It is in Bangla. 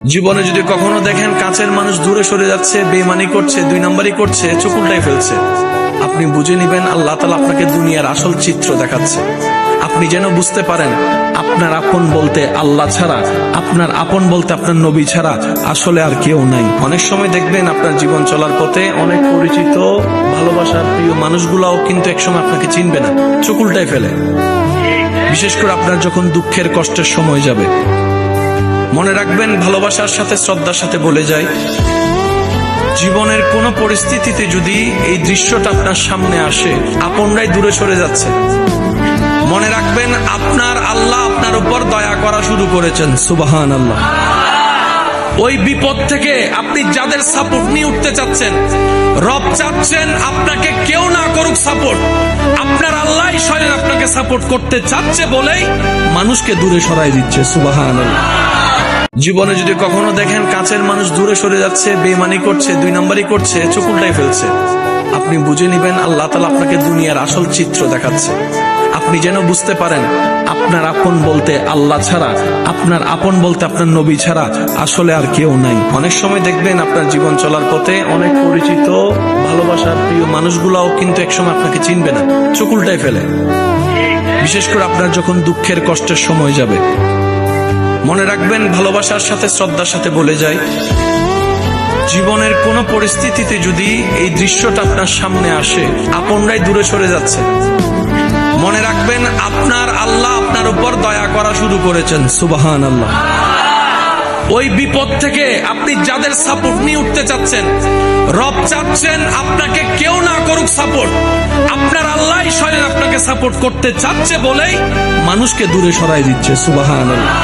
জীবনে যদি কখনো দেখেন কাছের মানুষ দূরে সরে যাচ্ছে, বেঈমানি করছে, দুই নাম্বারই করছে, চোখ উল্টাই ফেলছে, আপনি বুঝে নিবেন আল্লাহ তাআলা আপনাকে দুনিয়ার আসল চিত্র দেখাচ্ছে। আপনি যেন বুঝতে পারেন আপনার আপন বলতে আল্লাহ ছাড়া, আপনার আপন বলতে আপনার নবী ছাড়া আসলে আর কেউ নাই। অনেক সময় দেখবেন আপনার জীবন চলার পথে অনেক পরিচিত ভালোবাসার প্রিয় মানুষগুলাও কিন্তু একসময় আপনাকে চিনবে না, চোখ উল্টাই ফেলে। বিশেষ করে আপনার যখন দুঃখের কষ্টের সময় যাবে, মনে রাখবেন ভালোবাসার সাথে শ্রদ্ধার সাথে বলে যায়, জীবনের কোন পরিস্থিতিতে যদি এই দৃশ্যটা আপনার সামনে আসে, আপনরাই দূরে সরে যাচ্ছে, মনে রাখবেন আপনার আল্লাহ আপনার উপর দয়া করা শুরু করেছেন। সুবহানাল্লাহ। ওই বিপদ থেকে আপনি যাদের সাপোর্ট নিয়ে উঠতে চাচ্ছেন, রব চাচ্ছেন আপনাকে কেউ না করুক সাপোর্ট, আপনার আল্লাহ স্বয়ং আপনাকে সাপোর্ট করতে চাচ্ছে বলেই মানুষকে দূরে সরাই দিচ্ছে। সুবহানাল্লাহ। জীবনে যদি কখনো দেখেন কাছের মানুষ দূরে সরে যাচ্ছে, বেঈমানি করছে, দুই নাম্বারই করছে, চোখ উল্টাই ফেলছে, আপনি বুঝে নিবেন আল্লাহ তাআলা আপনাকে দুনিয়ার আসল চিত্র দেখাচ্ছে। আপনি যেন বুঝতে পারেন আপনার আপন বলতে আল্লাহ ছাড়া, আপনার আপন বলতে আপনার নবী ছাড়া আসলে আর কেউ নাই। অনেক সময় দেখবেন আপনার জীবন চলার পথে অনেক পরিচিত ভালোবাসার প্রিয় মানুষগুলাও কিন্তু একসময় আপনাকে চিনবে না, চোখ উল্টাই ফেলে। বিশেষ করে আপনার যখন দুঃখের কষ্টের সময় যাবে, মনে রাখবেন ভালোবাসার সাথে শ্রদ্ধার সাথে বলে যায়, জীবনের কোন পরিস্থিতিতে যদি এই দৃশ্যটা আপনার সামনে আসে, আপনরাই দূরে সরে যাচ্ছে, মনে রাখবেন আপনার আল্লাহ আপনার উপর দয়া করা শুরু করেছেন। সুবহানাল্লাহ। ওই বিপদ থেকে আপনি যাদের সাপোর্ট নিয়ে উঠতে চাচ্ছেন, রব চাচ্ছেন আপনাকে কেউ না করুক সাপোর্ট, আপনার আল্লাহ স্বয়ং আপনাকে সাপোর্ট করতে চাচ্ছে বলেই মানুষকে দূরে সরাই দিচ্ছে। সুবহানাল্লাহ।